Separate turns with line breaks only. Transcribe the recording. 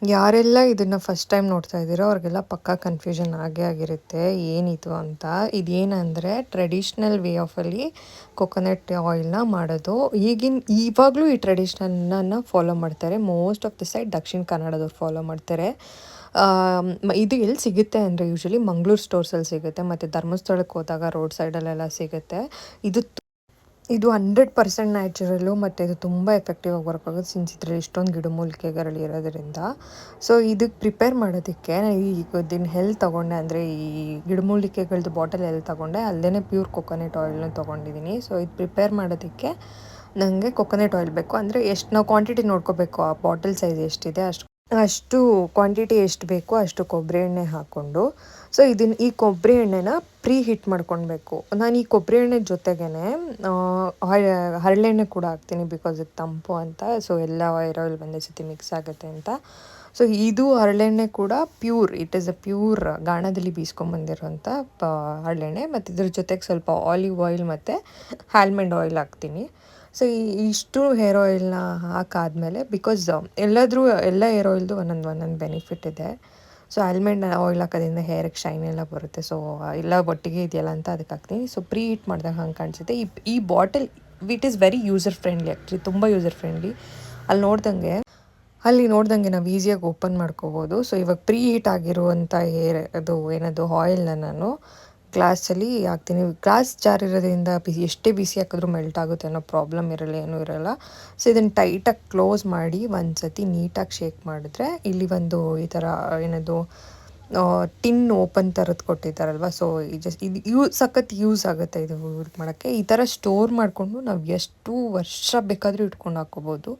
ಯಾರೆಲ್ಲ ಇದನ್ನು first time ನೋಡ್ತಾ ಇದ್ದೀರೋ ಅವ್ರಿಗೆಲ್ಲ ಪಕ್ಕಾ ಕನ್ಫ್ಯೂಷನ್ ಆಗೇ ಆಗಿರುತ್ತೆ ಏನಿದು ಅಂತ. ಇದೇನಂದರೆ ಟ್ರೆಡಿಷ್ನಲ್ ವೇ ಆಫಲ್ಲಿ ಕೊಕೊನಟ್ ಆಯಿಲ್ನ ಮಾಡೋದು. ಇವಾಗಲೂ ಈ ಟ್ರೆಡಿಷ್ನಲ್ನ ಫಾಲೋ ಮಾಡ್ತಾರೆ. Most of the side Dakshina ಕನ್ನಡದವ್ರು follow ಮಾಡ್ತಾರೆ. ಇದು ಎಲ್ಲಿ ಸಿಗುತ್ತೆ ಅಂದರೆ ಯೂಶ್ವಲಿ ಮಂಗಳೂರು ಸ್ಟೋರ್ಸಲ್ಲಿ ಸಿಗುತ್ತೆ, ಮತ್ತು ಧರ್ಮಸ್ಥಳಕ್ಕೆ ಹೋದಾಗ ರೋಡ್ ಸೈಡಲ್ಲೆಲ್ಲ ಸಿಗುತ್ತೆ. ಇದು 100% ನ್ಯಾಚುರಲ್ಲು, ಮತ್ತು ಇದು ತುಂಬ ಎಫೆಕ್ಟಿವ್ ಆಗಿ ವರ್ಕ್ ಆಗುತ್ತೆ ಸಿನ್ಸ್ ಇದರಲ್ಲಿ ಇಷ್ಟೊಂದು ಗಿಡಮೂಲಿಕೆಗಳು ಇರೋದ್ರಿಂದ. ಸೊ ಇದಕ್ಕೆ ಪ್ರಿಪೇರ್ ಮಾಡೋದಕ್ಕೆ ಇದನ್ನು ಎಲ್ಲಿ ತೊಗೊಂಡೆ ಅಂದರೆ ಈ ಗಿಡಮೂಲಿಕೆಗಳದ್ದು ಬಾಟಲ್ ಎಲ್ಲಿ ತೊಗೊಂಡೆ ಅಲ್ಲದೇ ಪ್ಯೂರ್ ಕೊಕೊನಟ್ ಆಯಿಲ್ನ ತೊಗೊಂಡಿದ್ದೀನಿ. ಸೊ ಇದು ಪ್ರಿಪೇರ್ ಮಾಡೋದಕ್ಕೆ ನನಗೆ ಕೊಕೊನಟ್ ಆಯಿಲ್ ಬೇಕು. ಅಂದರೆ ಎಷ್ಟು ನಾವು ಕ್ವಾಂಟಿಟಿ ನೋಡ್ಕೋಬೇಕು, ಆ ಬಾಟಲ್ ಸೈಜ್ ಎಷ್ಟಿದೆ ಅಷ್ಟು ಕ್ವಾಂಟಿಟಿ ಎಷ್ಟು ಬೇಕೋ ಅಷ್ಟು ಕೊಬ್ಬರಿ ಎಣ್ಣೆ ಹಾಕ್ಕೊಂಡು, ಸೊ ಈ ಕೊಬ್ಬರಿ ಎಣ್ಣೆನ ಪ್ರೀ ಹೀಟ್ ಮಾಡ್ಕೊಳ್ಬೇಕು. ನಾನು ಈ ಕೊಬ್ಬರಿ ಎಣ್ಣೆ ಜೊತೆಗೇ ಹರಳೆಣ್ಣೆ ಕೂಡ ಹಾಕ್ತೀನಿ, ಬಿಕಾಸ್ ಇದು ತಂಪು ಅಂತ. ಸೊ ಎಲ್ಲ ಏರ್ ಆಯಿಲ್ ಒಂದೇ ಸತಿ ಮಿಕ್ಸ್ ಆಗುತ್ತೆ ಅಂತ. ಸೊ ಇದು ಹರಳೆಣ್ಣೆ ಕೂಡ ಇಟ್ ಈಸ್ ಅ ಪ್ಯೂರ್ ಗಾಣದಲ್ಲಿ ಬೀಸ್ಕೊಂಬಂದಿರೋಂಥ ಹರಳೆಣ್ಣೆ. ಮತ್ತು ಇದ್ರ ಜೊತೆಗೆ ಸ್ವಲ್ಪ ಆಲಿವ್ ಆಯಿಲ್ ಮತ್ತು ಆಲ್ಮಂಡ್ ಆಯಿಲ್ ಹಾಕ್ತೀನಿ. ಸೊ ಇಷ್ಟು ಹೇರ್ ಆಯಿಲ್ನ ಹಾಕಾದ್ಮೇಲೆ, ಬಿಕಾಸ್ ಎಲ್ಲ ಹೇರ್ ಆಯಿಲ್ದು ಒಂದೊಂದು ಬೆನಿಫಿಟ್ ಇದೆ. ಸೊ ಆಲ್ಮಂಡ್ ಆಯಿಲ್ ಹಾಕೋದ್ರಿಂದ ಹೇರಿಗೆ ಶೈನ್ ಎಲ್ಲ ಬರುತ್ತೆ. ಸೊ ಎಲ್ಲ ಒಟ್ಟಿಗೆ ಇದೆಯಲ್ಲ ಅಂತ ಅದಕ್ಕೆ ಹಾಕ್ತೀನಿ. ಸೊ ಪ್ರೀ ಹೀಟ್ ಮಾಡಿದಾಗ ಹಂಗೆ ಕಾಣಿಸುತ್ತೆ. ಈ bottle it is very user friendly, actually ತುಂಬ ಯೂಸರ್ ಫ್ರೆಂಡ್ಲಿ. ಅಲ್ಲಿ ನೋಡ್ದಂಗೆ ನಾವು ಈಸಿಯಾಗಿ ಓಪನ್ ಮಾಡ್ಕೋಬೋದು. ಸೊ ಇವಾಗ ಪ್ರೀ ಹೀಟ್ ಆಗಿರುವಂಥ ಏನದು ಆಯಿಲ್ನ ನಾನು ಗ್ಲಾಸಲ್ಲಿ ಹಾಕ್ತೀನಿ. ಗ್ಲಾಸ್ ಜಾರ್ ಇರೋದ್ರಿಂದ ಎಷ್ಟೇ ಬಿಸಿ ಹಾಕಿದ್ರೂ ಮೆಲ್ಟ್ ಆಗುತ್ತೆ ಅನ್ನೋ ಪ್ರಾಬ್ಲಮ್ ಇರಲ್ಲ, ಏನೂ ಇರಲ್ಲ. ಸೊ ಇದನ್ನು ಟೈಟಾಗಿ ಕ್ಲೋಸ್ ಮಾಡಿ ಒಂದು ಸತಿ ನೀಟಾಗಿ ಶೇಕ್ ಮಾಡಿದ್ರೆ ಇಲ್ಲಿ ಒಂದು ಈ ಥರ ಟಿನ್ ಓಪನ್ ಥರದ್ದು ಕೊಟ್ಟಿದ್ದಾರಲ್ವ. ಸೊ ಇದು ಸಖತ್ ಯೂಸ್ ಆಗುತ್ತೆ ಇದು ಮಾಡೋಕ್ಕೆ. ಈ ಥರ ಸ್ಟೋರ್ ಮಾಡಿಕೊಂಡು ನಾವು ಎಷ್ಟು ವರ್ಷ ಬೇಕಾದರೂ ಇಟ್ಕೊಂಡು ಹಾಕ್ಕೋಬೋದು.